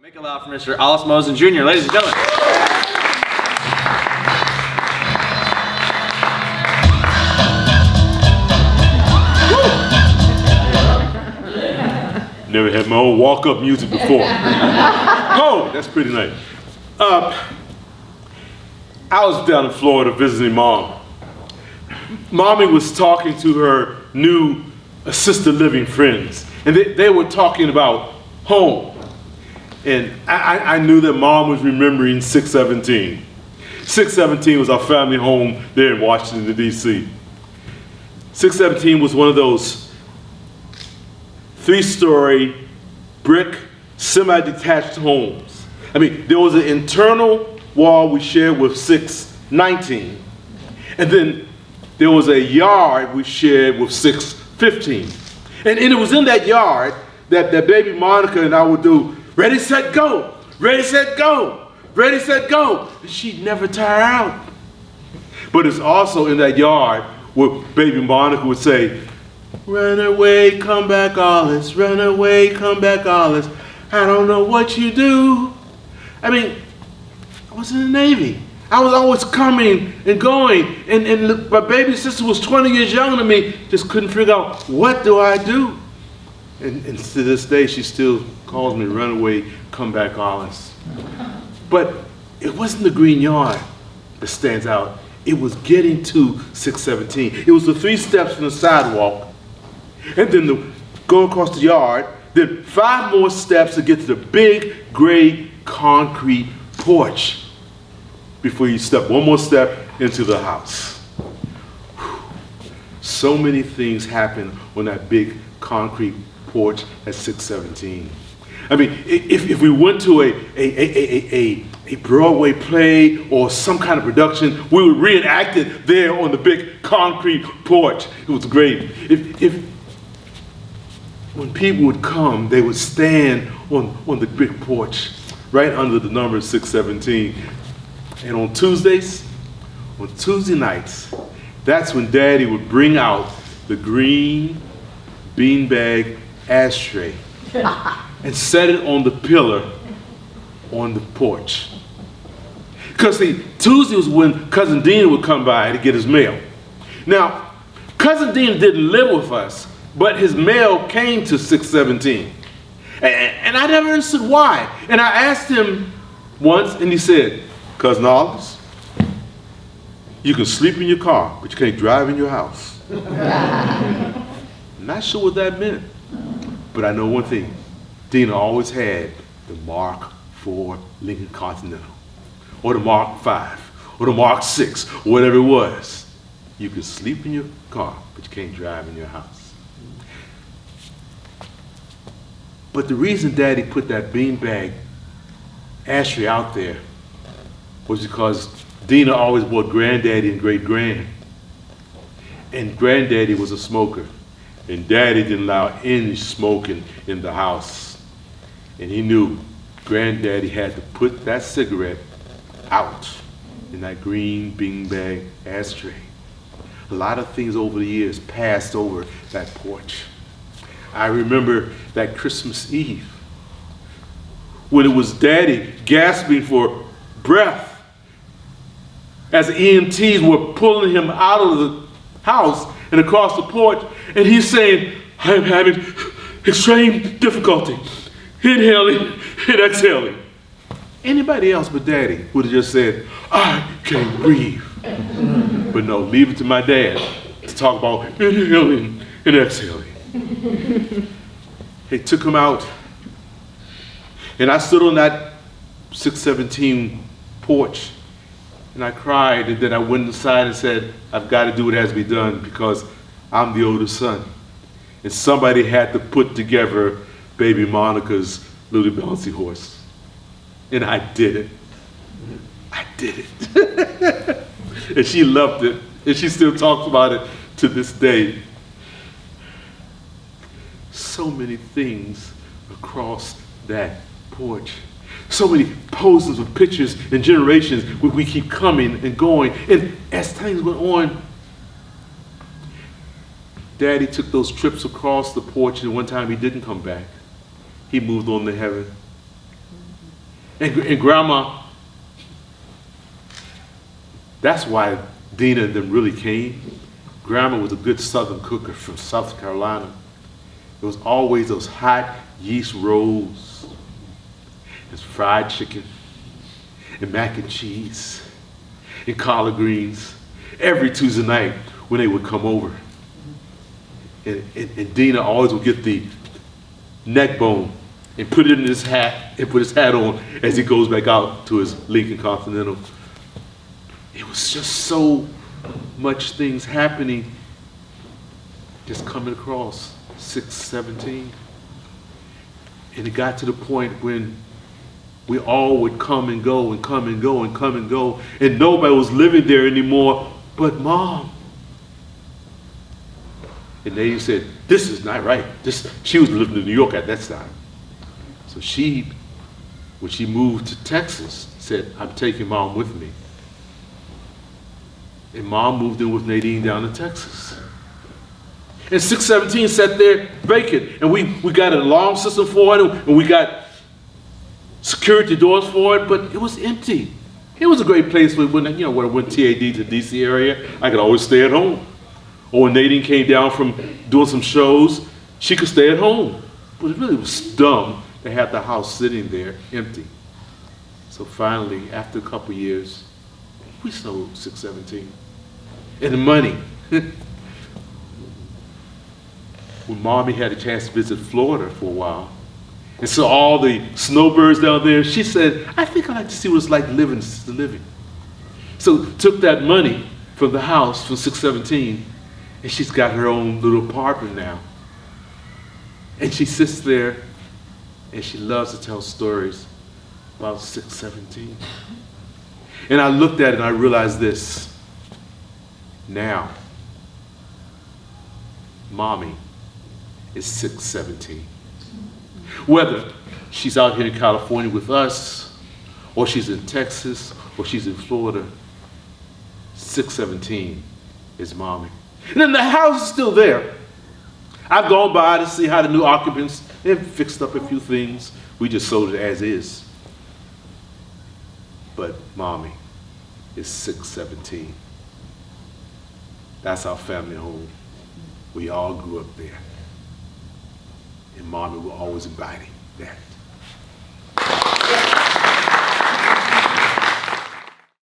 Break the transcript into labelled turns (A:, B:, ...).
A: Make it loud for Mr. Ollis Mozon Jr., ladies and gentlemen.
B: Never had my own walk-up music before. Oh, that's pretty nice. I was down in Florida visiting Mom. Mommy was talking to her new assisted living friends, and they were talking about home. And I knew that Mom was remembering 617. 617 was our family home there in Washington, D.C. 617 was one of those 3-story brick semi-detached homes. I mean, there was an internal wall we shared with 619, and then there was a yard we shared with 615. And it was in that yard that baby Monica and I would do ready, set, go, ready, set, go, ready, set, go. And she'd never tire out. But it's also in that yard where baby Monica would say, run away, come back, Ollis, run away, come back, Ollis. I don't know what you do. I mean, I was in the Navy. I was always coming and going, and my baby sister was 20 years younger than me, just couldn't figure out, what do I do? And to this day, she still calls me, run away, come back, Ollis. But it wasn't the green yard that stands out. It was getting to 617. It was the 3 steps from the sidewalk, and then go across the yard, then 5 more steps to get to the big, gray, concrete porch before you step one more step into the house. Whew. So many things happen on that big concrete porch at 617. I mean, if we went to a Broadway play or some kind of production, we would reenact it there on the big concrete porch. It was great. When people would come, they would stand on the big porch right under the number 617. And on Tuesday nights, that's when Daddy would bring out the green beanbag ashtray and set it on the pillar on the porch. Because see, Tuesday was when Cousin Dina would come by to get his mail. Now, Cousin Dina didn't live with us, but his mail came to 617. And I never understood why. And I asked him once, and he said, Cousin Ollis, you can sleep in your car, but you can't drive in your house. Not sure what that meant, but I know one thing. Dina always had the Mark IV Lincoln Continental, or the Mark V, or the Mark VI, or whatever it was. You can sleep in your car, but you can't drive in your house. But the reason Daddy put that beanbag ashtray out there was because Dina always brought Granddaddy and Great-Grand. And Granddaddy was a smoker. And Daddy didn't allow any smoking in the house. And he knew Granddaddy had to put that cigarette out in that green beanbag ashtray. A lot of things over the years passed over that porch. I remember that Christmas Eve when it was Daddy gasping for breath as the EMTs were pulling him out of the house and across the porch, and he's saying, I am having extreme difficulty inhaling and exhaling. Anybody else but Daddy would have just said, I can't breathe. But no, leave it to my dad to talk about inhaling and exhaling. They took him out, and I stood on that 617 porch, and I cried, and then I went inside and said, I've got to do what has to be done because I'm the oldest son. And somebody had to put together baby Monica's little bouncy horse. And I did it. I did it. And she loved it. And she still talks about it to this day. So many things across that porch. So many posters with pictures and generations where we keep coming and going. And as things went on, Daddy took those trips across the porch, and one time he didn't come back. He moved on to heaven. And Grandma, that's why Dina and them really came. Grandma was a good Southern cooker from South Carolina. It was always those hot yeast rolls, and fried chicken, and mac and cheese, and collard greens every Tuesday night when they would come over. And Dina always would get the neck bone and put it in his hat and put his hat on as he goes back out to his Lincoln Continental. It was just so much things happening, just coming across 617. And it got to the point when we all would come and go and come and go and come and go, and nobody was living there anymore but Mom. And they said, this is not right. She was living in New York at that time. So when she moved to Texas, said, I'm taking Mom with me. And Mom moved in with Nadine down to Texas. And 617 sat there vacant. And we got an alarm system for it, and we got security doors for it, but it was empty. It was a great place when I went TAD to DC area, I could always stay at home. Or when Nadine came down from doing some shows, she could stay at home. But it really was dumb to have the house sitting there empty. So finally, after a couple years, we sold 617. And the money. When Mommy had a chance to visit Florida for a while, and saw all the snowbirds down there, she said, I think I'd like to see what it's like living. So took that money from the house from 617, and she's got her own little apartment now. And she sits there, and she loves to tell stories about 617. And I looked at it and I realized this. Now, Mommy is 617. Whether she's out here in California with us, or she's in Texas, or she's in Florida, 617 is Mommy. And then the house is still there. I've gone by to see how the new occupants have fixed up a few things. We just sold it as is. But Mommy is 617. That's our family home. We all grew up there. And Mommy will always embody that.